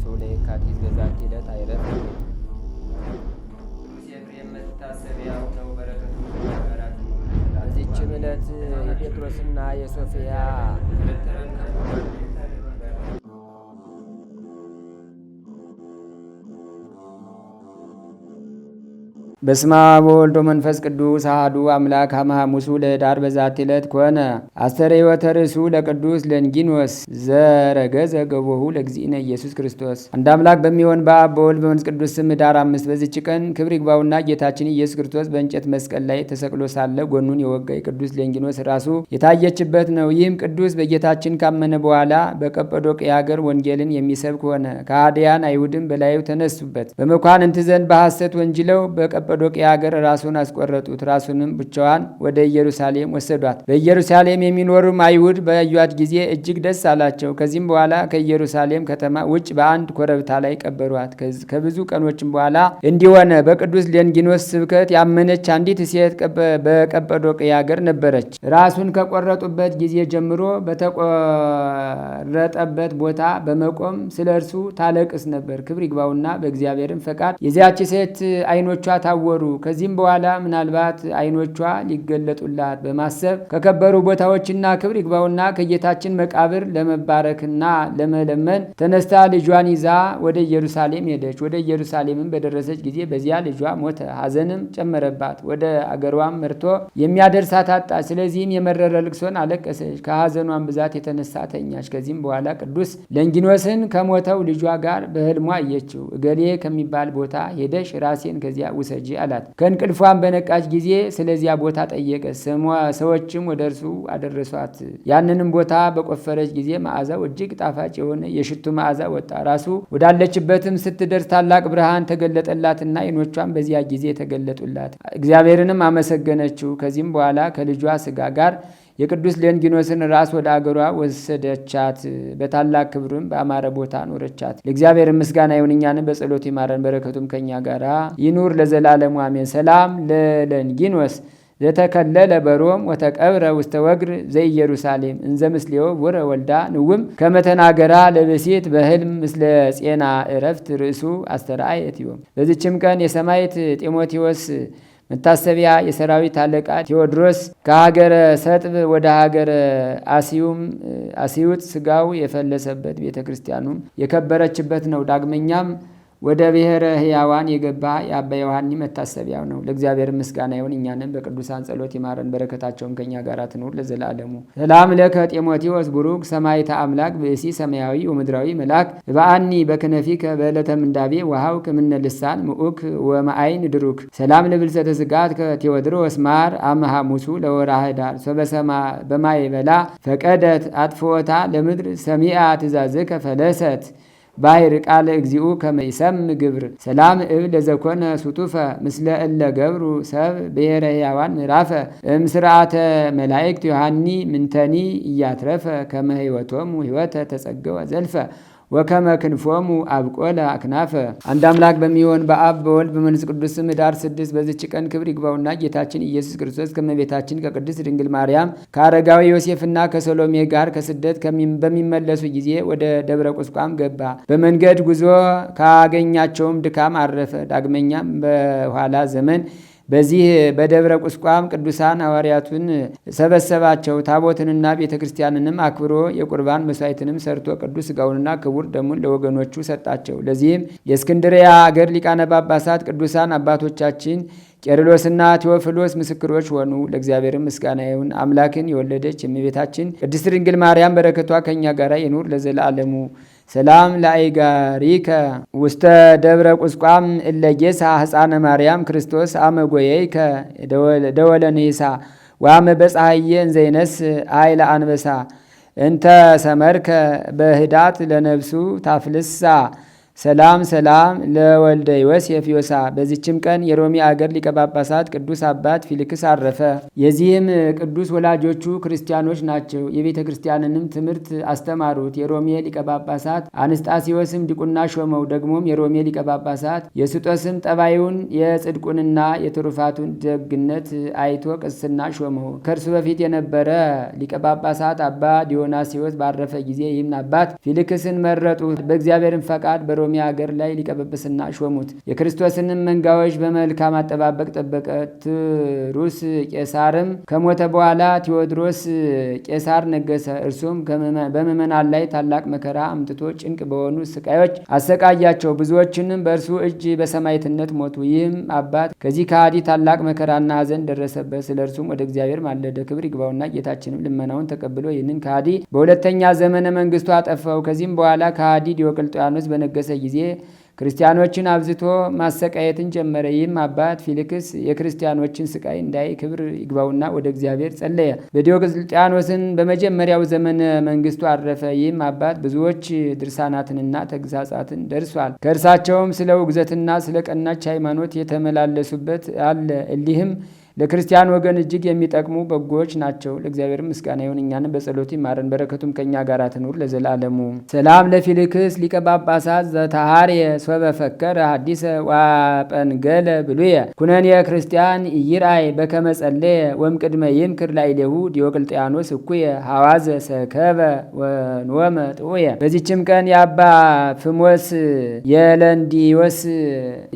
ወተርእሱ ለየካቲት በዛቲ ዕለት አይረፍ። ኤፍሬም መታሰቢያው ነው። በረከቱ ጋራት። በዚችም ዕለት የጴጥሮስና የሶፊያ በስመ አብ ወወልድ ወመንፈስ ቅዱስ አሐዱ አምላክ ሐሙሱ ለኅዳር በዛቲ ዕለት ኮነ አስተርእዮተ ርእሱ ለቅዱስ ለንጊኖስ ዘረገዘ ገቦሁ ለእግዚእነ ኢየሱስ ክርስቶስ። አንድ አምላክ በሚሆን በአብ በወልድ በመንፈስ ቅዱስ ስም ኅዳር 5 በዚች ቀን ክብር ይግባውና ጌታችን ኢየሱስ ክርስቶስ በእንጨት መስቀል ላይ ተሰቅሎ ሳለ ጎኑን የወጋ የቅዱስ ለንጊኖስ ራሱ የታየችበት ነው። ይህም ቅዱስ በጌታችን ካመነ በኋላ በቀጰዶቅያ አገር ወንጌልን የሚሰብክ ሆነ። ከሃዲያን አይሁድም በላዩ ተነሱበት። በመኳንንት ዘንድ በሐሰት ወንጅለው በቀጰዶቅያ ሀገር ራሱን አስቆረጡት። ራሱንም ብቻዋን ወደ ኢየሩሳሌም ወሰዷት። በኢየሩሳሌም የሚኖሩም አይሁድ ባዩአት ጊዜ እጅግ ደስ አላቸው። ከዚህም በኋላ ከኢየሩሳሌም ከተማ ውጭ በአንድ ኮረብታ ላይ ቀበሯት። ከብዙ ቀኖችም በኋላ እንዲህ ሆነ። በቅዱስ ለንጊኖስ ስብከት ያመነች አንዲት ሴት በቀጰዶቅያ ሀገር ነበረች። ራሱን ከቆረጡበት ጊዜ ጀምሮ በተቆረጠበት ቦታ በመቆም ስለ እርሱ ታለቅስ ነበር። ክብር ይግባውና በእግዚአብሔርም ፈቃድ የዚያች ሴት ዓይኖቿ ታወሩ። ከዚህም በኋላ ምናልባት ዓይኖቿ ሊገለጡላት በማሰብ ከከበሩ ቦታዎችና ክብር ይግባውና ከጌታችን መቃብር ለመባረክና ለመለመን ተነስታ ልጇን ይዛ ወደ ኢየሩሳሌም ሄደች። ወደ ኢየሩሳሌምም በደረሰች ጊዜ በዚያ ልጇ ሞተ። ሐዘንም ጨመረባት። ወደ አገሯም መርቶ የሚያደርሳት አጣች። ስለዚህም የመረረ ልቅሶን አለቀሰች። ከሐዘኗን ብዛት የተነሳ ተኛች። ከዚህም በኋላ ቅዱስ ለንጊኖስን ከሞተው ልጇ ጋር በሕልሟ አየችው። እገሌ ከሚባል ቦታ ሄደሽ ራሴን ከዚያ ውሰጂ አላት። ከእንቅልፏን በነቃች ጊዜ ስለዚያ ቦታ ጠየቀች። ሰዎችም ወደ እርሱ አደረሷት። ያንንም ቦታ በቆፈረች ጊዜ መዓዛው እጅግ ጣፋጭ የሆነ የሽቱ መዓዛ ወጣ። ራሱ ወዳለችበትም ስትደርስ ታላቅ ብርሃን ተገለጠላትና ዓይኖቿን በዚያ ጊዜ ተገለጡላት። እግዚአብሔርንም አመሰገነችው። ከዚህም በኋላ ከልጇ ስጋ ጋር የቅዱስ ለንጊኖስን ራስ ወደ አገሯ ወሰደቻት። በታላቅ ክብርም በአማረ ቦታ ኖረቻት። ለእግዚአብሔር ምስጋና ይሁን፣ እኛንም በጸሎት ይማረን፣ በረከቱም ከኛ ጋራ ይኑር ለዘላለሙ አሜን። ሰላም ለለንጊኖስ ዘተከለለ በሮም ወተቀብረ ውስተ ወግር ዘኢየሩሳሌም እንዘ ምስሌው ውረ ወልዳ ንውም ከመተናገራ ለብሲት በህልም ምስለ ጼና እረፍት ርእሱ አስተርአየትዮም። በዚችም ቀን የሰማዕት ጢሞቴዎስ መታሰቢያ የሰራዊት አለቃ ቴዎድሮስ ከሀገረ ሰጥብ ወደ ሀገረ አስዩጥ ስጋው የፈለሰበት ቤተ ክርስቲያኑም የከበረችበት ነው። ዳግመኛም ወደ ብሔረ ሕያዋን የገባ የአባ ዮሐኒ መታሰቢያው ነው። ለእግዚአብሔር ምስጋና ይሁን፣ እኛንም በቅዱሳን ጸሎት ይማረን፣ በረከታቸውም ከኛ ጋር ትኑር ለዘላለሙ። ሰላም ለከ ጢሞቴዎስ ቡሩክ ሰማዕተ አምላክ ብእሲ ሰማያዊ ወምድራዊ መልአክ በአኒ በክነፊከ በዕለተ ምንዳቤ ወሃው ከምነ ልሳን ምኡክ ወመአይን ድሩክ። ሰላም ለብልሰተ ስጋት ከቴዎድሮስ ማር አመሃሙሱ ለወርኃ ኅዳር ሶበሰማ በማይበላ ፈቀደት አጥፍወታ ለምድር ሰሚአ ትእዛዝከ ፈለሰት ባሕር ቃለ እግዚኡ ከመይሰም ግብር። ሰላም እብል ለዘኮነ ሱቱፈ ምስለ እለ ገብሩ ሰብ ብሔረ ሕያዋን ምዕራፈ እምስርዓተ መላእክት ዮሐኒ ምንተኒ እያትረፈ ከመ ሕይወቶሙ ሕይወተ ተጸገወ ዘልፈ ወከመ ክንፎሙ አብቆለ አክናፈ። አንድ አምላክ በሚሆን በአብ በወልድ በመንፈስ ቅዱስ ስም ኅዳር 6 በዚች ቀን ክብር ይግባውና ጌታችን ኢየሱስ ክርስቶስ ከእመቤታችን ከቅድስት ድንግል ማርያም ከአረጋዊ ዮሴፍና ከሰሎሜ ጋር ከስደት በሚመለሱ ጊዜ ወደ ደብረ ቁስቋም ገባ። በመንገድ ጉዞ ካገኛቸውም ድካም አረፈ። ዳግመኛም በኋላ ዘመን በዚህ በደብረ ቁስቋም ቅዱሳን ሐዋርያቱን ሰበሰባቸው። ታቦትንና ቤተ ክርስቲያንንም አክብሮ የቁርባን መስዋዕትንም ሰርቶ ቅዱስ ሥጋውንና ክቡር ደሙን ለወገኖቹ ሰጣቸው። ለዚህም የእስክንድርያ አገር ሊቃነ ጳጳሳት ቅዱሳን አባቶቻችን ቄርሎስና ቴዎፍሎስ ምስክሮች ሆኑ። ለእግዚአብሔር ምስጋና ይሁን። አምላክን የወለደች የእመቤታችን ቅድስት ድንግል ማርያም በረከቷ ከእኛ ጋር ይኑር ለዘላለሙ። ሰላም ለአይጋሪከ ውስተ ደብረ ቁስቋም እለጌሳ ሕፃነ ማርያም ክርስቶስ አመጎየይከ ደወለ ንሂሳ ወአመ በፀሐየ እንዘይነስ አይለ አንበሳ እንተ ሰመርከ በህዳት ለነብሱ ታፍልሳ ሰላም ሰላም ለወልደ ዮሴፍ ዮሳ። በዚችም ቀን የሮሚ አገር ሊቀ ጳጳሳት ቅዱስ አባት ፊልክስ አረፈ። የዚህም ቅዱስ ወላጆቹ ክርስቲያኖች ናቸው። የቤተ ክርስቲያንንም ትምህርት አስተማሩት። የሮሜ ሊቀ ጳጳሳት አንስጣሲዮስም ዲቁና ሾመው። ደግሞም የሮሜ ሊቀ ጳጳሳት የስጦስም ጠባዩን የጽድቁንና የትሩፋቱን ደግነት አይቶ ቅስና ሾመው። ከእርሱ በፊት የነበረ ሊቀ ጳጳሳት አባ ዲዮናሲዎስ ባረፈ ጊዜ ይህም አባት ፊልክስን መረጡት። በእግዚአብሔርን ፈቃድ በሮሚ ሀገር ላይ ሊቀ ጵጵስና ሾሙት። የክርስቶስንም መንጋዎች በመልካም አጠባበቅ ጠበቀ። ትሩስ ቄሳርም ከሞተ በኋላ ቴዎድሮስ ቄሳር ነገሰ። እርሱም በምዕመናን ላይ ታላቅ መከራ አምጥቶ ጭንቅ በሆኑ ስቃዮች አሰቃያቸው። ብዙዎችንም በእርሱ እጅ በሰማዕትነት ሞቱ። ይህም አባት ከዚህ ከሃዲ ታላቅ መከራና ሐዘን ደረሰበት። ስለ እርሱም ወደ እግዚአብሔር ማለደ። ክብር ይግባውና ጌታችንም ልመናውን ተቀብሎ ይህንን ከሃዲ በሁለተኛ ዘመነ መንግስቱ አጠፋው። ከዚህም በኋላ ከሃዲ ዲዮቅልጥያኖስ በነገሰ ጊዜ ክርስቲያኖችን አብዝቶ ማሰቃየትን ጀመረ። ይህም አባት ፊልክስ የክርስቲያኖችን ስቃይ እንዳይ ክብር ይግባውና ወደ እግዚአብሔር ጸለየ። በዲዮቅልጥያኖስን በመጀመሪያው ዘመነ መንግስቱ አረፈ። ይህም አባት ብዙዎች ድርሳናትንና ተግሳጻትን ደርሷል። ከእርሳቸውም ስለ ውግዘትና ስለ ቀናች ሃይማኖት የተመላለሱበት አለ። እሊህም ለክርስቲያን ወገን እጅግ የሚጠቅሙ በጎዎች ናቸው። ለእግዚአብሔር ምስጋና ይሁን፣ እኛንም በጸሎቱ ይማረን፣ በረከቱም ከእኛ ጋር ትኑር ለዘላለሙ። ሰላም ለፊልክስ ሊቀ ጳጳሳት ዘተሃርየ ሶበ ፈከረ ሐዲሰ ዋጰንገለ ብሉየ ኩነኔ ክርስቲያን ኢይርአይ በከመ ጸለየ ወእምቅድመ ይምክር ላዕሌሁ ዲዮቅልጥያኖስ እኩየ ሐዋዘ ሰከበ ወኖመ ጥዑየ። በዚችም ቀን የአባ ፍሞስ፣ የለንዲዮስ፣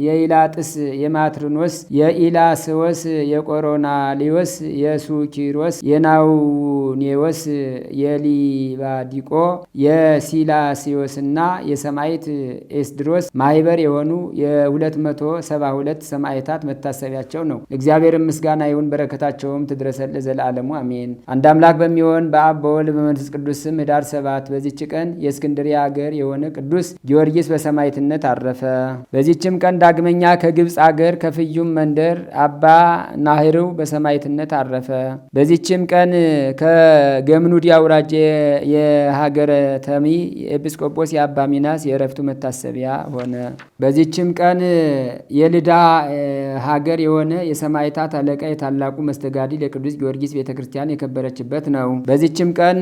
የኢላጥስ፣ የማትርኖስ፣ የኢላስዎስ፣ የቆሮናሊዮስ፣ የሱኪሮስ፣ የናውኔዎስ፣ የሊባዲቆ፣ የሲላሲዮስና የሰማዕት ኤስድሮስ ማህበር የሆኑ የ272 ሰማዕታት መታሰቢያቸው ነው። እግዚአብሔር ምስጋና ይሁን፣ በረከታቸውም ትድረሰን ለዘላለሙ አሜን። አንድ አምላክ በሚሆን በአብ በወልድ በመንፈስ ቅዱስ ስም ኅዳር 7 በዚች ቀን የእስክንድርያ አገር የሆነ ቅዱስ ጊዮርጊስ በሰማዕትነት አረፈ። በዚችም ቀን ዳግመኛ ከግብፅ አገር ከፍዩም መንደር አባ ናህርው በሰማዕትነት አረፈ። በዚችም ቀን ከገምኑድ አውራጃ የሀገረ ተሚ ኤጲስቆጶስ የአባ ሚናስ የእረፍቱ መታሰቢያ ሆነ። በዚችም ቀን የልዳ ሀገር የሆነ የሰማዕታት አለቃ የታላቁ መስተጋድል የቅዱስ ጊዮርጊስ ቤተ ክርስቲያን የከበረችበት ነው። በዚችም ቀን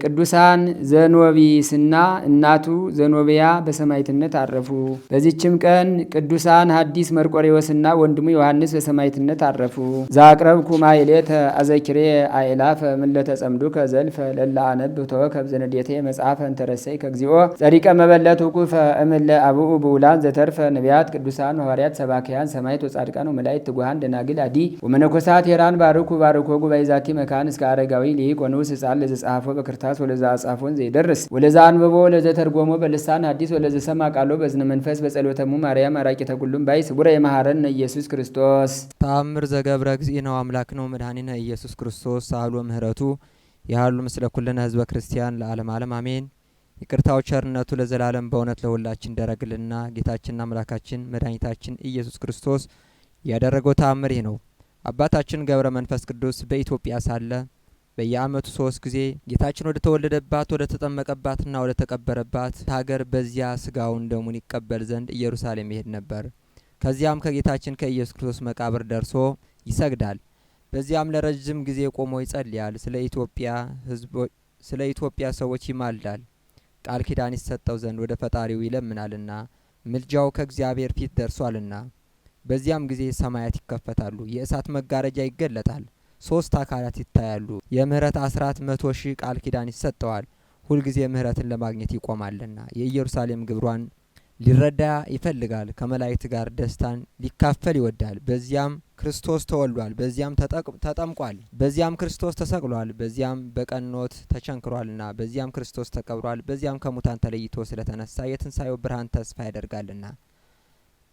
ቅዱሳን ዘኖቢስና እናቱ ዘኖቢያ በሰማዕትነት አረፉ። በዚችም ቀን ቅዱሳን ሐዲስ መርቆሬዎስና ወንድሙ ዮሐንስ በሰማዕትነት አረፉ። ዛቅረብኩ ማይሌተ አዘኪሬ አእላፈ ምለተ ጸምዱከ ዘልፈ ለላ አነብ ተወከብ ዘነዴቴ መጽሐፈ እንተረሰይ ከግዚኦ ጸሪቀ መበለቱ ኩፈ እምለ አብኡ ብውላን ዘተርፈ ነቢያት ቅዱሳን ሐዋርያት ሰባክያን ሰማዕት ወጻድቃን ወመላእክት ትጉሃን ደናግል አዲ ወመነኮሳት ሄራን ባርኩ ባርኮ ጉባኤ ዛቲ መካን እስከ አረጋዊ ሊቅ ወንዑስ ሕፃን ለዘጻፎ በክርታስ ወለዛ አጻፎን ዘይደርስ ወለዛ አንብቦ ለዘተርጎሞ በልሳን አዲስ ወለዘሰማ ቃሎ በዝነ መንፈስ በጸሎተሙ ማርያም አራቂተ ኩሉም ባይ ስቡረ የመሐረነ ኢየሱስ ክርስቶስ ተአምር ዘገብረ እግዚእነ አምላክ ነው መድኃኒነ ኢየሱስ ክርስቶስ ሳህሉ ምህረቱ ያህሉ ምስለ ኩልነ ህዝበ ክርስቲያን ለዓለም ዓለም አሜን። ይቅርታው ቸርነቱ ለዘላለም በእውነት ለሁላችን ደረግልና ጌታችንና አምላካችን መድኃኒታችን ኢየሱስ ክርስቶስ ያደረገው ተአምር ይህ ነው። አባታችን ገብረ መንፈስ ቅዱስ በኢትዮጵያ ሳለ በየዓመቱ 3 ጊዜ ጌታችን ወደ ተወለደባት ወደ ተጠመቀባትና ወደ ተቀበረባት ሀገር በዚያ ስጋውን ደሙን ይቀበል ዘንድ ኢየሩሳሌም ይሄድ ነበር። ከዚያም ከጌታችን ከኢየሱስ ክርስቶስ መቃብር ደርሶ ይሰግዳል። በዚያም ለረጅም ጊዜ ቆሞ ይጸልያል። ስለ ኢትዮጵያ ሰዎች ይማልዳል። ቃል ኪዳን ይሰጠው ዘንድ ወደ ፈጣሪው ይለምናልና ምልጃው ከእግዚአብሔር ፊት ደርሷልና። በዚያም ጊዜ ሰማያት ይከፈታሉ፣ የእሳት መጋረጃ ይገለጣል፣ 3 አካላት ይታያሉ። የምህረት አስራት 100,000 ቃል ኪዳን ይሰጠዋል። ሁልጊዜ ምህረትን ለማግኘት ይቆማልና የኢየሩሳሌም ግብሯን ሊረዳ ይፈልጋል። ከመላእክት ጋር ደስታን ሊካፈል ይወዳል። በዚያም ክርስቶስ ተወልዷል፣ በዚያም ተጠምቋል፣ በዚያም ክርስቶስ ተሰቅሏል፣ በዚያም በቀኖት ተቸንክሯልና፣ በዚያም ክርስቶስ ተቀብሯል፣ በዚያም ከሙታን ተለይቶ ስለተነሳ የትንሣኤው ብርሃን ተስፋ ያደርጋልና፣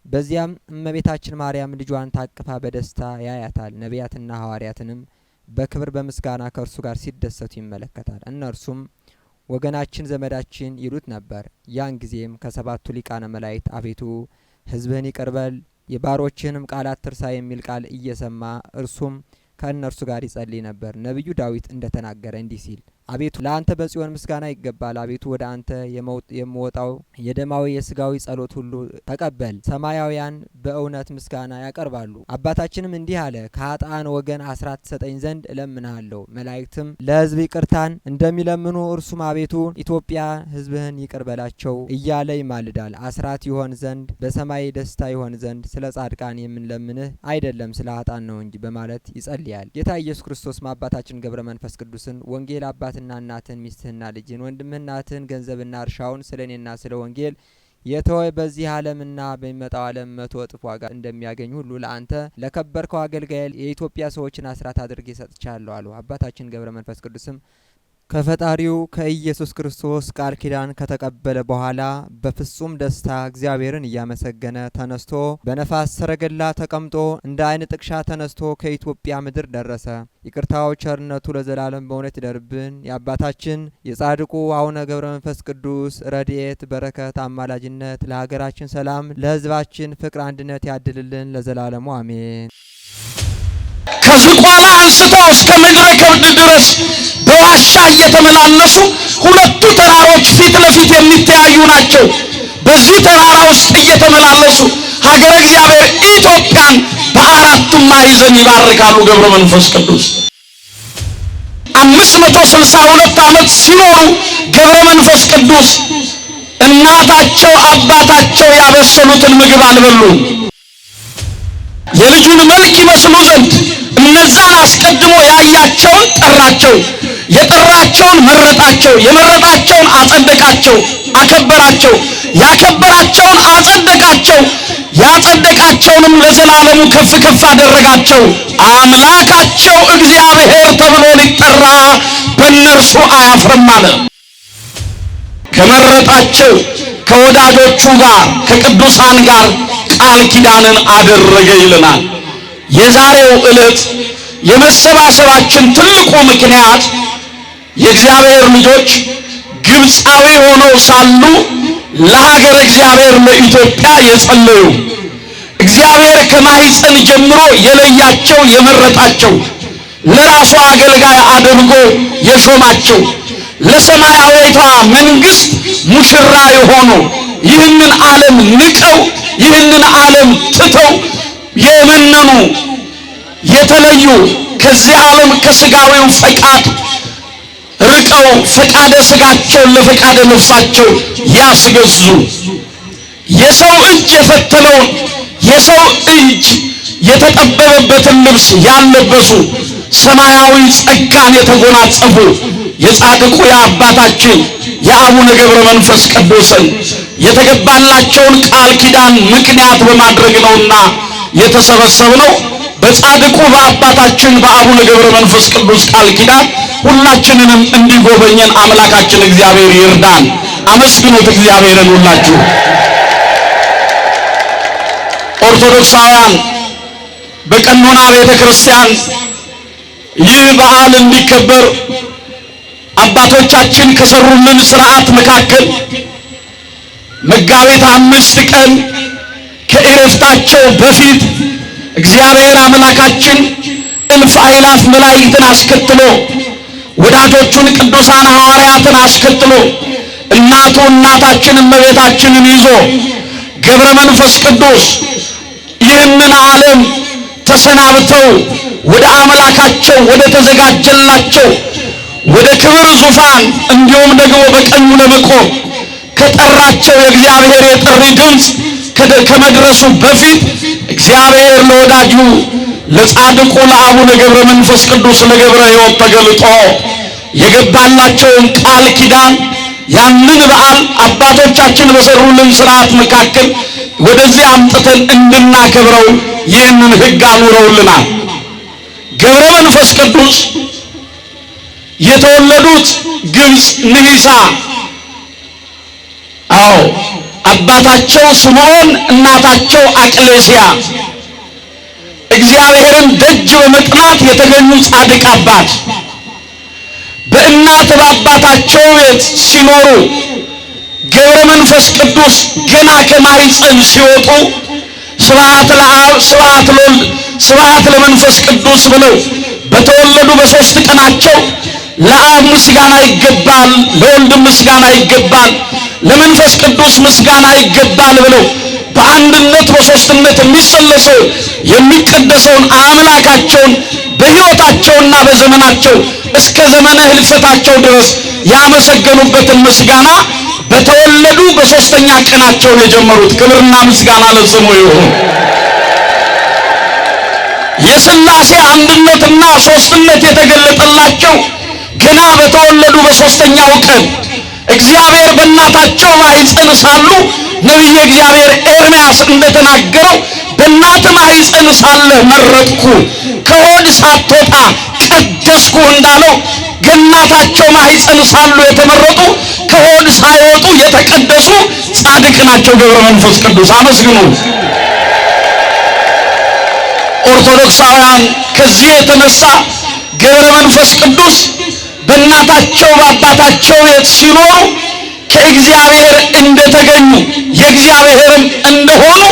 በዚያም እመቤታችን ማርያም ልጇን ታቅፋ በደስታ ያያታል። ነቢያትና ሐዋርያትንም በክብር በምስጋና ከእርሱ ጋር ሲደሰቱ ይመለከታል። እነርሱም ወገናችን ዘመዳችን ይሉት ነበር። ያን ጊዜም ከ7ቱ ሊቃነ መላእክት አቤቱ ሕዝብህን ይቅር በል የባሮችህንም ቃላት ትርሳ የሚል ቃል እየሰማ እርሱም ከእነርሱ ጋር ይጸልይ ነበር። ነቢዩ ዳዊት እንደተናገረ እንዲህ ሲል አቤቱ ለአንተ በጽዮን ምስጋና ይገባል። አቤቱ ወደ አንተ የምወጣው የደማዊ የስጋዊ ጸሎት ሁሉ ተቀበል። ሰማያውያን በእውነት ምስጋና ያቀርባሉ። አባታችንም እንዲህ አለ፣ ከኃጥአን ወገን አስራት ትሰጠኝ ዘንድ እለምንሃለሁ። መላእክትም ለሕዝብ ይቅርታን እንደሚለምኑ እርሱም አቤቱ ኢትዮጵያ ሕዝብህን ይቅር በላቸው እያለ ይማልዳል። አስራት ይሆን ዘንድ በሰማይ ደስታ ይሆን ዘንድ ስለ ጻድቃን የምንለምንህ አይደለም ስለ ኃጥአን ነው እንጂ በማለት ይጸልያል። ጌታ ኢየሱስ ክርስቶስም አባታችን ገብረ መንፈስ ቅዱስን ወንጌል አባትና እናትህን ሚስትህና ልጅህን ወንድምህና እህትህን ገንዘብና እርሻውን ስለ እኔና ስለ ወንጌል የተወ በዚህ ዓለምና በሚመጣው ዓለም 100 እጥፍ ዋጋ እንደሚያገኝ ሁሉ ለአንተ ለከበርከው አገልጋይ የኢትዮጵያ ሰዎችን አስራት አድርጌ ሰጥቻለሁ አሉ። አባታችን ገብረ መንፈስ ቅዱስም ከፈጣሪው ከኢየሱስ ክርስቶስ ቃል ኪዳን ከተቀበለ በኋላ በፍጹም ደስታ እግዚአብሔርን እያመሰገነ ተነስቶ በነፋስ ሰረገላ ተቀምጦ እንደ አይን ጥቅሻ ተነስቶ ከኢትዮጵያ ምድር ደረሰ። ይቅርታው ቸርነቱ ለዘላለም በእውነት ይደርብን። የአባታችን የጻድቁ አቡነ ገብረ መንፈስ ቅዱስ ረድኤት በረከት አማላጅነት ለሀገራችን ሰላም ለሕዝባችን ፍቅር አንድነት ያድልልን ለዘላለሙ አሜን። ከዝቋላ አንስተው እስከ ምድረ ከብድ ድረስ በዋሻ እየተመላለሱ ሁለቱ ተራሮች ፊት ለፊት የሚተያዩ ናቸው። በዚህ ተራራ ውስጥ እየተመላለሱ ሀገረ እግዚአብሔር ኢትዮጵያን በአራቱም ማዕዘን ይባርካሉ። ገብረ መንፈስ ቅዱስ 562 ዓመት ሲኖሩ ገብረ መንፈስ ቅዱስ እናታቸው አባታቸው ያበሰሉትን ምግብ አልበሉም። የልጁን መልክ ይመስሉ ዘንድ እነዛን አስቀድሞ ያያቸውን ጠራቸው፣ የጠራቸውን መረጣቸው፣ የመረጣቸውን አጸደቃቸው፣ አከበራቸው፣ ያከበራቸውን አጸደቃቸው፣ ያጸደቃቸውንም ለዘላለሙ ከፍ ከፍ አደረጋቸው። አምላካቸው እግዚአብሔር ተብሎ ሊጠራ በእነርሱ አያፍርም አለ። ከመረጣቸው ከወዳጆቹ ጋር ከቅዱሳን ጋር ቃል ኪዳንን አደረገ ይለናል። የዛሬው ዕለት የመሰባሰባችን ትልቁ ምክንያት የእግዚአብሔር ልጆች ግብፃዊ ሆነው ሳሉ ለሀገር እግዚአብሔር ለኢትዮጵያ የጸለዩ እግዚአብሔር ከማኅፀን ጀምሮ የለያቸው የመረጣቸው ለራሱ አገልጋይ አድርጎ የሾማቸው ለሰማያዊቷ መንግስት ሙሽራ የሆኑ ይህንን ዓለም ንቀው ይህንን ዓለም ትተው የመነኑ የተለዩ ከዚህ ዓለም ከስጋዊው ፈቃድ ርቀው ፈቃደ ስጋቸውን ለፈቃደ ነፍሳቸው ያስገዙ የሰው እጅ የፈተለውን የሰው እጅ የተጠበበበትን ልብስ ያለበሱ ሰማያዊ ጸጋን የተጎናጸፉ የጻድቁ የአባታችን የአቡነ ገብረ መንፈስ ቅዱስን የተገባላቸውን ቃል ኪዳን ምክንያት በማድረግ ነውና የተሰበሰብነው። በጻድቁ በአባታችን በአቡነ ገብረ መንፈስ ቅዱስ ቃል ኪዳን ሁላችንንም እንዲጎበኘን አምላካችን እግዚአብሔር ይርዳን። አመስግኑት እግዚአብሔርን ሁላችሁ። ኦርቶዶክሳውያን በቀኖና ቤተ ክርስቲያን ይህ በዓል እንዲከበር አባቶቻችን ከሰሩልን ሥርዓት መካከል መጋቢት 5 ቀን ከዕረፍታቸው በፊት እግዚአብሔር አምላካችን እልፍ አእላፍ መላእክትን አስከትሎ ወዳጆቹን ቅዱሳን ሐዋርያትን አስከትሎ እናቱ እናታችን እመቤታችንን ይዞ ገብረ መንፈስ ቅዱስ ይህንን ዓለም ተሰናብተው ወደ አምላካቸው ወደ ተዘጋጀላቸው ወደ ክብር ዙፋን እንዲሁም ደግሞ በቀኙ ለመቆም ከጠራቸው የእግዚአብሔር የጥሪ ድምፅ ከመድረሱ በፊት እግዚአብሔር ለወዳጁ ለጻድቁ ለአቡነ ገብረ መንፈስ ቅዱስ ለገብረ ሕይወት ተገልጦ የገባላቸውን ቃል ኪዳን ያንን በዓል አባቶቻችን በሰሩልን ሥርዓት መካከል ወደዚህ አምጥተን እንድናከብረው ይህንን ሕግ አኑረውልናል። ገብረ መንፈስ ቅዱስ የተወለዱት ግብፅ ንሂሳ። አዎ አባታቸው ስምዖን እናታቸው አቅሌስያ እግዚአብሔርን ደጅ በመጥናት የተገኙ ጻድቅ አባት በእናት በአባታቸው ቤት ሲኖሩ ገብረ መንፈስ ቅዱስ ገና ከማኅፀን ሲወጡ ስብሐት ለአብ ስብሐት ለወልድ ስብሐት ለመንፈስ ቅዱስ ብለው በተወለዱ በ3 ቀናቸው ለአብ ምስጋና ይገባል፣ ለወልድ ምስጋና ይገባል፣ ለመንፈስ ቅዱስ ምስጋና ይገባል ብለው በአንድነት በሶስትነት የሚሰለሰው የሚቀደሰውን አምላካቸውን በሕይወታቸውና በዘመናቸው እስከ ዘመነ ሕልፈታቸው ድረስ ያመሰገኑበትን ምስጋና በተወለዱ በሶስተኛ ቀናቸው የጀመሩት። ክብርና ምስጋና ለስሙ ይሁን። የሥላሴ አንድነትና ሶስትነት የተገለጠላቸው ገና በተወለዱ በሶስተኛው ቀን እግዚአብሔር በእናታቸው ማኅፀን ሳሉ ነቢየ እግዚአብሔር ኤርምያስ እንደተናገረው በእናት ማኅፀን ሳለህ መረጥኩ፣ ከሆድ ሳትወጣ ቀደስኩ እንዳለው ከእናታቸው ማኅፀን ሳሉ የተመረጡ ከሆድ ሳይወጡ የተቀደሱ ጻድቅ ናቸው። ገብረ መንፈስ ቅዱስ አመስግኑ። ኦርቶዶክሳውያን ከዚህ የተነሳ ገብረ መንፈስ ቅዱስ በእናታቸው በአባታቸው ቤት ሲኖሩ ከእግዚአብሔር እንደተገኙ የእግዚአብሔርም እንደሆኑ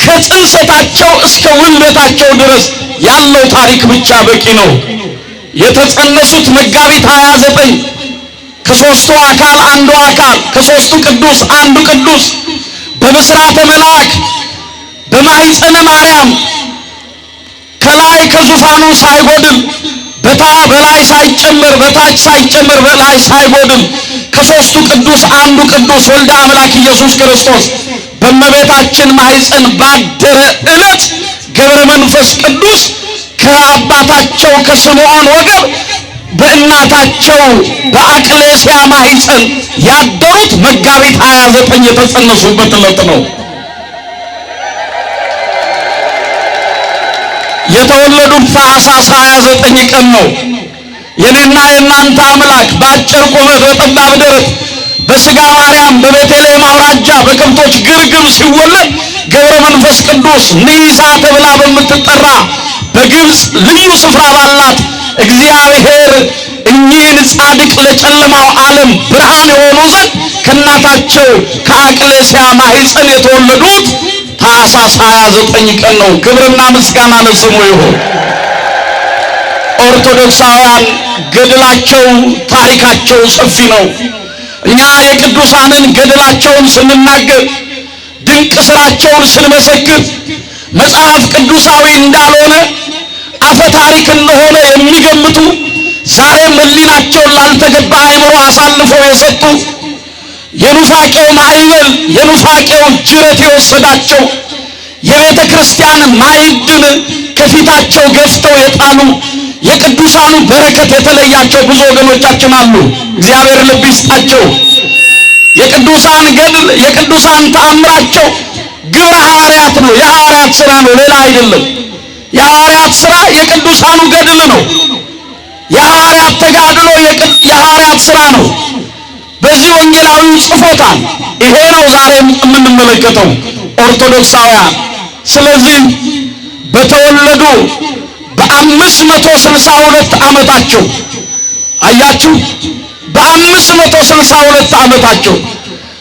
ከጽንሰታቸው እስከ ውልደታቸው ድረስ ያለው ታሪክ ብቻ በቂ ነው። የተጸነሱት መጋቢት 29 ከሦስቱ አካል አንዱ አካል ከሦስቱ ቅዱስ አንዱ ቅዱስ በብስራተ መልአክ በማኅፀነ ማርያም ከላይ ከዙፋኑ ሳይጎድል በላይ ሳይጨመር በታች ሳይጨመር በላይ ሳይጎድል ከሦስቱ ቅዱስ አንዱ ቅዱስ ወልደ አምላክ ኢየሱስ ክርስቶስ በእመቤታችን ማኅፀን ባደረ ዕለት ገብረ መንፈስ ቅዱስ ከአባታቸው ከስምዖን ወገብ በእናታቸው በአቅሌስያ ማኅፀን ያደሩት መጋቢት 29 የተጸነሱበት ዕለት ነው። የተወለዱት ታኅሳስ 29 ቀን ነው። የኔና የእናንተ አምላክ በአጭር ቁመት በጠባብ ደረት በሥጋ ማርያም በቤተልሔም አውራጃ በከብቶች ግርግም ሲወለድ ገብረ መንፈስ ቅዱስ ንይሳ ተብላ በምትጠራ በግብፅ ልዩ ስፍራ ባላት እግዚአብሔር እኚህን ጻድቅ ለጨለማው ዓለም ብርሃን የሆኑ ዘንድ ከእናታቸው ከአቅሌስያ ማኅፀን የተወለዱት ታኅሳስ 29 ቀን ነው። ክብርና ምስጋና ለስሙ ይሁን። ኦርቶዶክሳውያን ገድላቸው ታሪካቸው ሰፊ ነው። እኛ የቅዱሳንን ገድላቸውን ስንናገር ድንቅ ሥራቸውን ስንመሰክር መጽሐፍ ቅዱሳዊ እንዳልሆነ አፈ ታሪክ እንደሆነ የሚገምቱ ዛሬም ሕሊናቸውን ላልተገባ አእምሮ አሳልፈው የሰጡ የኑፋቄው ማዕበል የኑፋቄው ጅረት የወሰዳቸው የቤተ ክርስቲያን ማዕድን ከፊታቸው ገፍተው የጣሉ የቅዱሳኑ በረከት የተለያቸው ብዙ ወገኖቻችን አሉ። እግዚአብሔር ልብ ይስጣቸው። የቅዱሳን ገድል የቅዱሳን ተአምራቸው ግብረ ሐዋርያት ነው። የሐዋርያት ሥራ ነው፣ ሌላ አይደለም። የሐዋርያት ሥራ የቅዱሳኑ ገድል ነው። የሐዋርያት ተጋድሎ የሐዋርያት ሥራ ነው። በዚህ ወንጌላዊው ጽፎታል። ይሄ ነው ዛሬም የምንመለከተው ኦርቶዶክሳውያን። ስለዚህ በተወለዱ በ562 ዓመታቸው አያችሁ፣ በ562 ዓመታቸው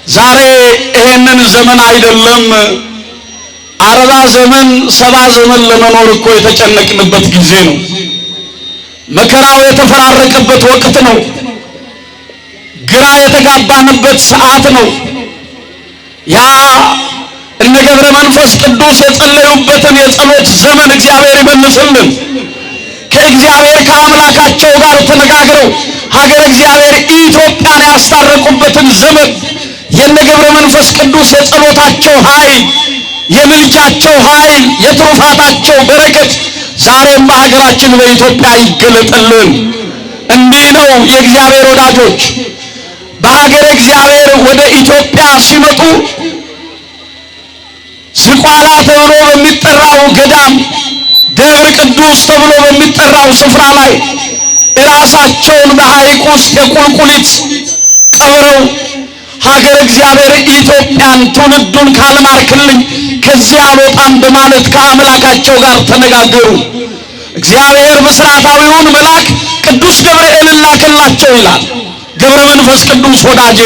ዛሬ ይሄንን ዘመን አይደለም 40 ዘመን 70 ዘመን ለመኖር እኮ የተጨነቅንበት ጊዜ ነው። መከራው የተፈራረቀበት ወቅት ነው። ግራ የተጋባንበት ሰዓት ነው። ያ እነ ገብረ መንፈስ ቅዱስ የጸለዩበትን የጸሎት ዘመን እግዚአብሔር ይመልስልን። ከእግዚአብሔር ከአምላካቸው ጋር ተነጋግረው ሀገር እግዚአብሔር ኢትዮጵያን ያስታረቁበትን ዘመን የነ ገብረ መንፈስ ቅዱስ የጸሎታቸው ኃይል፣ የምልጃቸው ኃይል፣ የትሩፋታቸው በረከት ዛሬም በሀገራችን በኢትዮጵያ ይገለጥልን። እንዲህ ነው የእግዚአብሔር ወዳጆች በሀገር እግዚአብሔር ወደ ኢትዮጵያ ሲመጡ ዝቋላ ተብሎ በሚጠራው ገዳም ደብረ ቅዱስ ተብሎ በሚጠራው ስፍራ ላይ ራሳቸውን በሐይቅ ውስጥ የቁልቁሊት ቀብረው ሀገር እግዚአብሔር ኢትዮጵያን ትውልዱን ካልማርክልኝ ከዚያ አልወጣም በማለት ከአምላካቸው ጋር ተነጋገሩ። እግዚአብሔር ብስራታዊውን መልአክ ቅዱስ ገብርኤልን ላከላቸው ይላል። ገብረ መንፈስ ቅዱስ ወዳጄ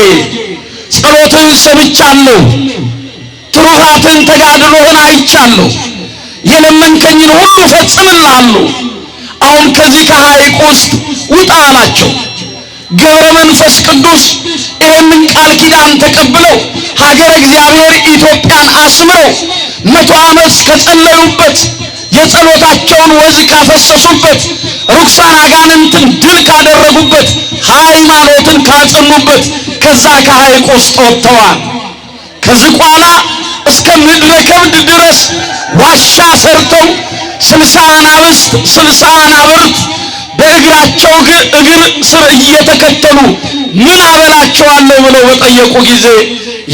ጸሎትን ሰምቻለሁ፣ ትሩፋትን ተጋድሎህን አይቻለሁ፣ የለመንከኝን ሁሉ ፈጽምልሃለሁ። አሁን ከዚህ ከሐይቅ ውስጥ ውጣ አላቸው። ገብረ መንፈስ ቅዱስ ይህንን ቃል ኪዳን ተቀብለው ሀገረ እግዚአብሔር ኢትዮጵያን አስምረው 100 ዓመት ከጸለዩበት የጸሎታቸውን ወዝ ካፈሰሱበት ርኩሳን አጋንንትን ድል ካደረጉበት ሃይማኖትን ካጸኑበት ከዛ ከሐይቅ ውስጥ ወጥተዋል። ከዝቋላ እስከ ምድረ ከብድ ድረስ ዋሻ ሰርተው 60 አናብርት በእግራቸው እግር ስር እየተከተሉ ምን አበላቸዋለሁ ብለው በጠየቁ ጊዜ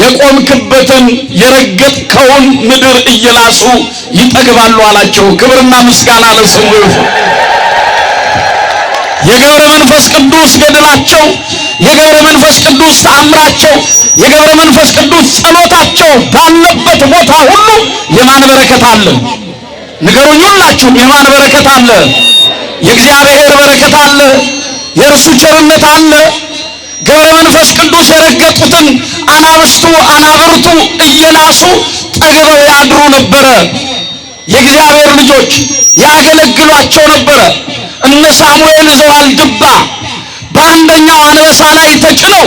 የቆምክበትን የረገጥከውን ምድር እየላሱ ይጠግባሉ አላቸው። ክብርና ምስጋና ለስሙ ይሁን። የገብረ መንፈስ ቅዱስ ገድላቸው፣ የገብረ መንፈስ ቅዱስ ተአምራቸው፣ የገብረ መንፈስ ቅዱስ ጸሎታቸው ባለበት ቦታ ሁሉ የማን በረከት አለ? ንገሩኝ ሁላችሁም፣ የማን በረከት አለ? የእግዚአብሔር በረከት አለ። የእርሱ ቸርነት አለ። ገብረ መንፈስ ቅዱስ የረገጡትን አናብርቱ እየላሱ ጠግበው ያድሩ ነበረ። የእግዚአብሔር ልጆች ያገለግሏቸው ነበረ። እነ ሳሙኤል ዘዋልድባ በአንደኛው አንበሳ ላይ ተጭነው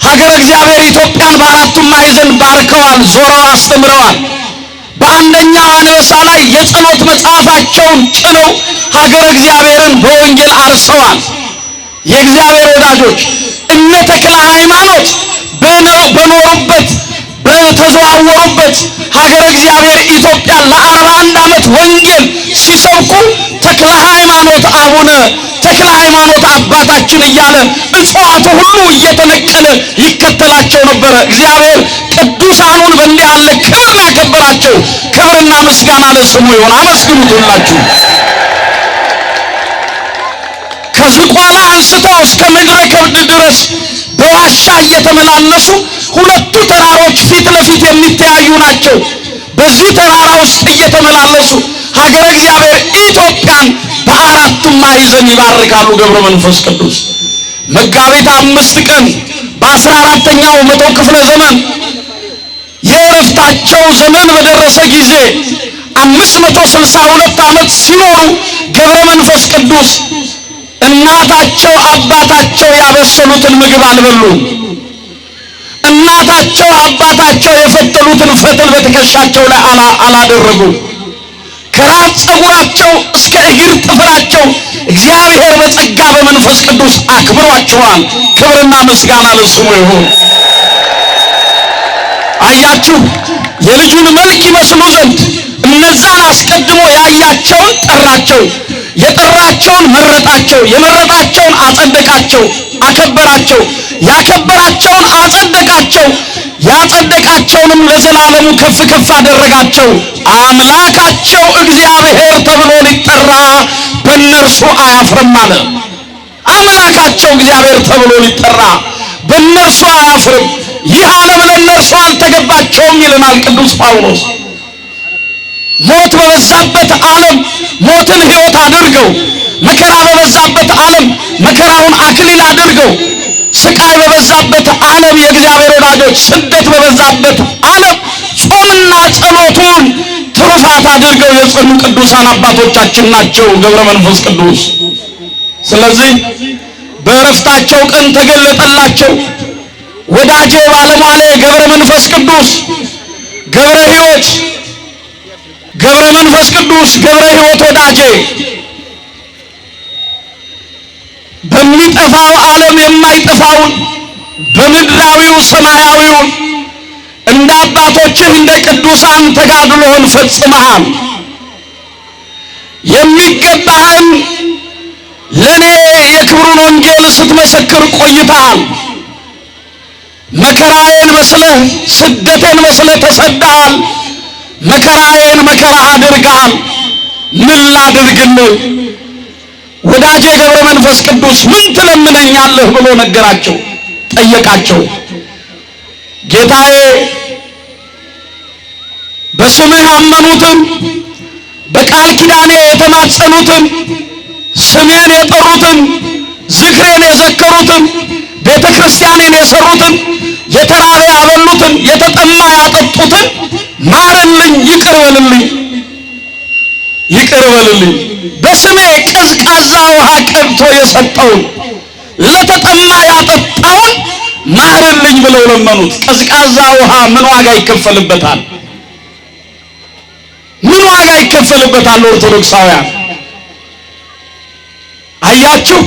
ሀገረ እግዚአብሔር ኢትዮጵያን በአራቱም ማዕዘን ባርከዋል፣ ዞረው አስተምረዋል። በአንደኛው አንበሳ ላይ የጸሎት መጽሐፋቸውን ጭነው ሀገረ እግዚአብሔርን በወንጌል አርሰዋል። የእግዚአብሔር ወዳጆች እነ ተክለ ሃይማኖት በኖሩበት በተዘዋወሩበት ሀገረ እግዚአብሔር ኢትዮጵያ ለ41 ዓመት ወንጌል ሲሰብኩ ተክለ ሃይማኖት አቡነ ተክለ ሃይማኖት አባታችን እያለ እጽዋቱ ሁሉ እየተነቀለ ይከተላቸው ነበረ። እግዚአብሔር ቅዱሳኑን በእንዲህ ያለ ክብር ያከበራቸው። ክብርና ምስጋና ለስሙ ይሁን። አመስግኑት ሁላችሁ። ከዝቋላ አንስተው እስከ ምድረ ከብድ ድረስ በዋሻ እየተመላለሱ ሁለቱ ተራሮች ፊት ለፊት የሚተያዩ ናቸው። በዚህ ተራራ ውስጥ እየተመላለሱ ሀገረ እግዚአብሔር ኢትዮጵያን በአራቱም ማዕዘን ይባርካሉ። ገብረ መንፈስ ቅዱስ መጋቢት 5 ቀን በ14ኛው መቶ ክፍለ ዘመን የዕረፍታቸው ዘመን በደረሰ ጊዜ 562 ዓመት ሲኖሩ ገብረ መንፈስ ቅዱስ እናታቸው አባታቸው ያበሰሉትን ምግብ አልበሉም። እናታቸው አባታቸው የፈተሉትን ፈትል በትከሻቸው ላይ አላደረጉም። ከራስ ፀጉራቸው እስከ እግር ጥፍራቸው እግዚአብሔር በጸጋ በመንፈስ ቅዱስ አክብሯቸዋል። ክብርና ምስጋና ለስሙ ይሁን። አያችሁ፣ የልጁን መልክ ይመስሉ ዘንድ እነዛን አስቀድሞ ያያቸውን ጠራቸው፣ የጠራቸውን መረጣቸው፣ የመረጣቸውን አጸደቃቸው፣ አከበራቸው፣ ያከበራቸውን አጸደቃቸው፣ ያጸደቃቸውንም ለዘላለሙ ከፍ ከፍ አደረጋቸው። አምላካቸው እግዚአብሔር ተብሎ ሊጠራ በእነርሱ አያፍርም አለ። አምላካቸው እግዚአብሔር ተብሎ ሊጠራ በእነርሱ አያፍርም። ይህ ዓለም ለእነርሱ አልተገባቸውም ይለናል ቅዱስ ጳውሎስ። ሞት በበዛበት ዓለም ሞትን ሕይወት አድርገው፣ መከራ በበዛበት ዓለም መከራውን አክሊል አድርገው፣ ስቃይ በበዛበት ዓለም የእግዚአብሔር ወዳጆች ስደት በበዛበት ዓለም ጾምና ጸሎቱን ትሩፋት አድርገው የጸኑ ቅዱሳን አባቶቻችን ናቸው ገብረ መንፈስ ቅዱስ። ስለዚህ በዕረፍታቸው ቀን ተገለጠላቸው። ወዳጄ ባለሟሌ ገብረ መንፈስ ቅዱስ ገብረ ሕይወት ገብረ መንፈስ ቅዱስ ገብረ ሕይወት ወዳጄ በሚጠፋው ዓለም የማይጠፋውን በምድራዊው ሰማያዊውን እንደ አባቶችህ እንደ ቅዱሳን ተጋድሎህን ፈጽመሃል። የሚገባህን ለኔ የክብሩን ወንጌል ስትመሰክር ቆይተሃል። መከራዬን መስለህ ስደቴን መስለህ ተሰደሃል። መከራዬን መከራ አድርገሃል። ምን ላድርግልህ? ወዳጄ ገብረ መንፈስ ቅዱስ ምን ትለምነኛለህ ብሎ ነገራቸው፣ ጠየቃቸው። ጌታዬ በስምህ ያመኑትን በቃል ኪዳኔ የተማጸኑትን ስሜን የጠሩትን ዝክሬን የዘከሩትን ቤተ ክርስቲያኔን የሰሩትን የተራበ ያበሉትን የተጠማ ያጠጡትን ማርልኝ፣ ይቅር በልልኝ፣ ይቅር በልልኝ። በስሜ ቀዝቃዛ ውሃ ቀድቶ የሰጠውን ለተጠማ ያጠጣውን ማርልኝ ብለው ለመኑት። ቀዝቃዛ ውሃ ምን ዋጋ ይከፈልበታል? ምን ዋጋ ይከፈልበታል? ኦርቶዶክሳውያን አያችሁ፣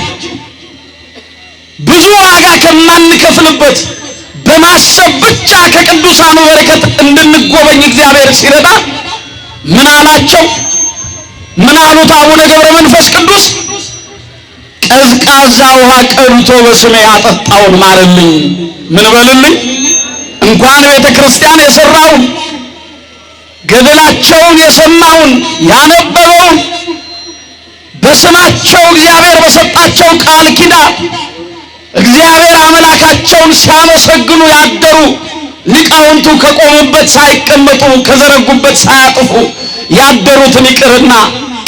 ብዙ ዋጋ ከማንከፍልበት በማሰብ ብቻ ከቅዱሳኑ በረከት እንድንጎበኝ እግዚአብሔር ሲረዳ ምን አላቸው? ምን አሉት? አቡነ ገብረ መንፈስ ቅዱስ ቀዝቃዛ ውሃ ቀድቶ በስሜ ያጠጣውን ማርልኝ። ምን በልልኝ? እንኳን ቤተ ክርስቲያን የሰራውን ገድላቸውን የሰማውን ያነበበውን በስማቸው እግዚአብሔር በሰጣቸው ቃል ኪዳን እግዚአብሔር አምላካቸውን ሲያመሰግኑ ያደሩ ሊቃውንቱ ከቆሙበት ሳይቀመጡ ከዘረጉበት ሳያጥፉ ያደሩትን ይቅርና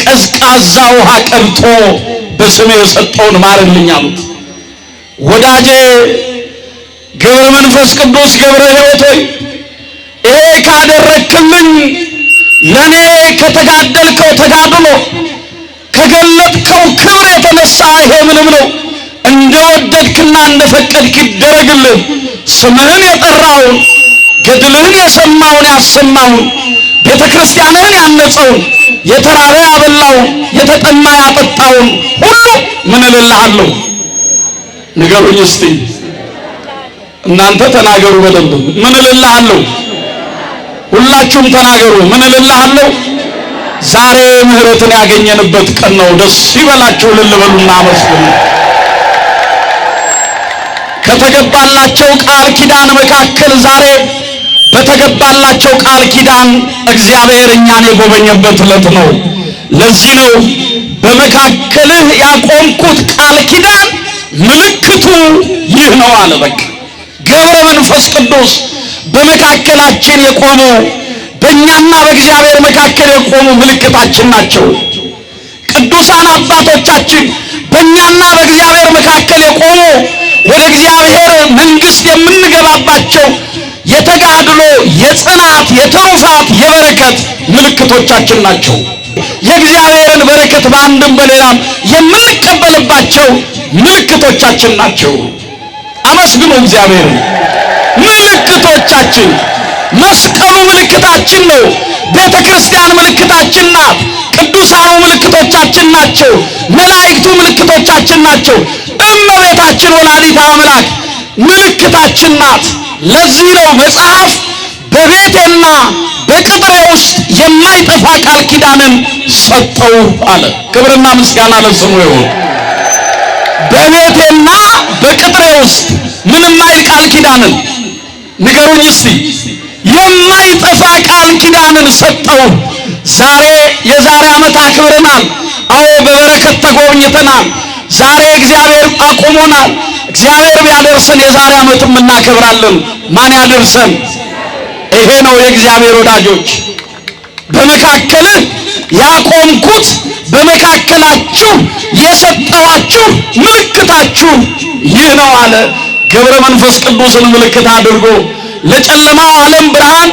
ቀዝቃዛ ውሃ ቀድቶ በስሜ የሰጠውን ማርልኝ አሉት። ወዳጄ ገብረ መንፈስ ቅዱስ ገብረ ሕይወት ሆይ ይሄ ካደረክልኝ ለኔ ከተጋደልከው ተጋድሎ ከገለጥከው ክብር የተነሳ ይሄ ምንም ነው። እንደወደድክና እንደፈቀድክ ይደረግልህ። ስምህን የጠራውን ገድልህን የሰማውን ያሰማውን ቤተ ክርስቲያንህን ያነጸውን የተራበ ያበላውን የተጠማ ያጠጣውን ሁሉ ምን እልልሃለሁ? ንገሩኝ እስቲ እናንተ ተናገሩ በደንብ። ምን እልልሃለሁ? ሁላችሁም ተናገሩ። ምን እልልሃለሁ? ዛሬ ምሕረትን ያገኘንበት ቀን ነው። ደስ ይበላችሁ፣ እልል በሉና አመስግኑ። ከተገባላቸው ቃል ኪዳን መካከል ዛሬ በተገባላቸው ቃል ኪዳን እግዚአብሔር እኛን የጎበኘበት ዕለት ነው። ለዚህ ነው በመካከልህ ያቆምኩት ቃል ኪዳን ምልክቱ ይህ ነው አለ። በቃ ገብረ መንፈስ ቅዱስ በመካከላችን የቆሙ በእኛና በእግዚአብሔር መካከል የቆሙ ምልክታችን ናቸው። ቅዱሳን አባቶቻችን በእኛና በእግዚአብሔር መካከል የቆሙ ወደ እግዚአብሔር መንግሥት የምንገባባቸው የተጋድሎ፣ የጽናት፣ የትሩፋት፣ የበረከት ምልክቶቻችን ናቸው። የእግዚአብሔርን በረከት በአንድም በሌላም የምንቀበልባቸው ምልክቶቻችን ናቸው። አመስግኑ እግዚአብሔርን። ምልክቶቻችን መስቀሉ ምልክታችን ነው። ቤተ ክርስቲያን ምልክታችን ናት። ቅዱሳኑ ምልክቶቻችን ናቸው። መላእክቱ ምልክቶቻችን ናቸው። እመቤታችን ወላዲተ አምላክ ምልክታችን ናት። ለዚህ ነው መጽሐፍ በቤቴና በቅጥሬ ውስጥ የማይጠፋ ቃል ኪዳንን ሰጠው አለ። ክብርና ምስጋና ለስሙ ይሁን። በቤቴና በቅጥሬ ውስጥ ምን የማይል ቃል ኪዳንን ንገሩኝ እስቲ። የማይጠፋ ቃል ኪዳንን ሰጠው። ዛሬ የዛሬ ዓመት አክብረናል። አዎ በበረከት ተጎብኝተናል። ዛሬ እግዚአብሔር አቁሞናል። እግዚአብሔር ቢያደርሰን የዛሬ ዓመትም እናከብራለን። ማን ያደርሰን? ይሄ ነው የእግዚአብሔር ወዳጆች። በመካከልህ ያቆምኩት በመካከላችሁ የሰጠዋችሁ ምልክታችሁ ይህ ነው አለ። ገብረ መንፈስ ቅዱስን ምልክት አድርጎ ለጨለማው ዓለም ብርሃን፣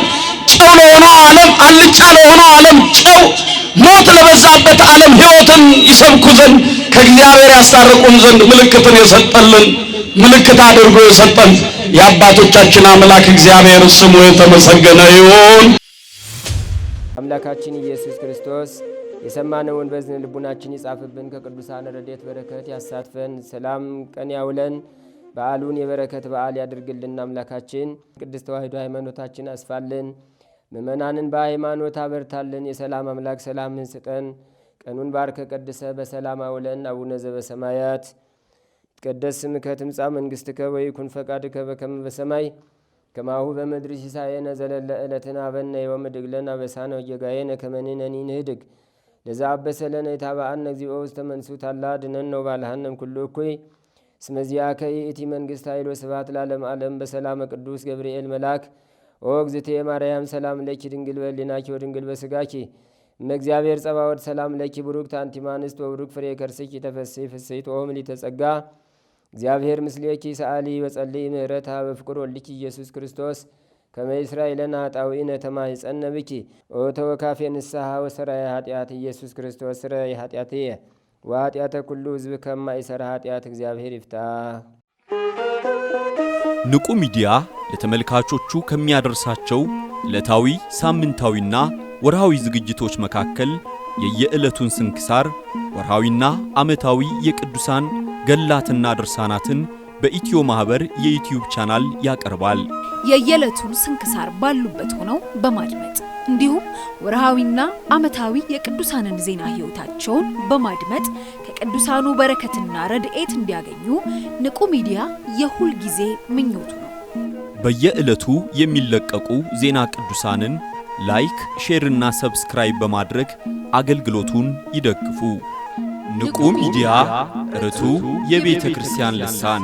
ጨው ለሆነው ዓለም አልጫ ለሆነው ዓለም ጨው፣ ሞት ለበዛበት ዓለም ሕይወትን ይሰብኩ ዘንድ ከእግዚአብሔር ያስታርቁን ዘንድ ምልክትን የሰጠልን ምልክት አድርጎ የሰጠን የአባቶቻችን አምላክ እግዚአብሔር ስሙ የተመሰገነ ይሁን። አምላካችን ኢየሱስ ክርስቶስ የሰማነውን በዝን ልቡናችን ይጻፍብን፣ ከቅዱሳን ረድኤት በረከት ያሳትፈን፣ ሰላም ቀን ያውለን፣ በዓሉን የበረከት በዓል ያድርግልን። አምላካችን ቅድስት ተዋሕዶ ሃይማኖታችን አስፋልን፣ ምእመናንን በሃይማኖት አበርታልን። የሰላም አምላክ ሰላምን ስጠን። ቀኑን ባርከ ቀድሰ በሰላም አውለን። አቡነ ዘበሰማያት ይትቀደስ ስምከ ትምጻእ መንግሥትከ ወይኩን ፈቃድከ በከመ በሰማይ ከማሁ በምድር ሲሳየነ ዘለለ ዕለትነ ሀበነ ዮም ወኅድግ ለነ አበሳነ ወጌጋየነ ከመ ንሕነኒ ንኅድግ ለዘአበሰ ለነ ኢታብአነ እግዚኦ ውስተ መንሱት አላ አድኅነነ ወባልሐነ እምኩሉ እኩይ እስመ ዚአከ ይእቲ መንግሥት ኃይል ወስብሐት ለዓለመ ዓለም። በሰላመ ቅዱስ ገብርኤል መልአክ ኦ እግዝእትየ ማርያም ሰላም ለኪ ድንግል በሕሊናኪ ወድንግል በሥጋኪ እመ እግዚአብሔር ጸባኦት ሰላም ለኪ ቡሩክት አንቲ እምአንስት ወቡሩክ ፍሬ ከርስኪ ተፈሥሒ ፍሥሕት ኦ ምልዕተ ጸጋ እግዚአብሔር ምስሌኪ ሰአሊ በጸልይ ምህረታ በፍቅር ወልኪ ኢየሱስ ክርስቶስ ከመ እስራኤልን አጣዊነ ተማይጸነ ብኪ ኦ ተወካፌ ንስሐ ወሰራይ ኃጢአት ኢየሱስ ክርስቶስ ስረይ ኃጢአትየ ወኃጢአተ ኩሉ ሕዝብ ከማይሰራ ኃጢአት እግዚአብሔር ይፍታ። ንቁ ሚዲያ ለተመልካቾቹ ከሚያደርሳቸው ዕለታዊ ሳምንታዊና ወርሃዊ ዝግጅቶች መካከል የየዕለቱን ስንክሳር ወርሃዊና ዓመታዊ የቅዱሳን ገላትና ድርሳናትን በኢትዮ ማህበር የዩቲዩብ ቻናል ያቀርባል። የየዕለቱን ስንክሳር ባሉበት ሆነው በማድመጥ እንዲሁም ወርሃዊና ዓመታዊ የቅዱሳንን ዜና ሕይወታቸውን በማድመጥ ከቅዱሳኑ በረከትና ረድኤት እንዲያገኙ ንቁ ሚዲያ የሁል ጊዜ ምኞቱ ነው። በየዕለቱ የሚለቀቁ ዜና ቅዱሳንን ላይክ፣ ሼር እና ሰብስክራይብ በማድረግ አገልግሎቱን ይደግፉ። ንቁ ሚዲያ ርቱ የቤተ ክርስቲያን ልሳን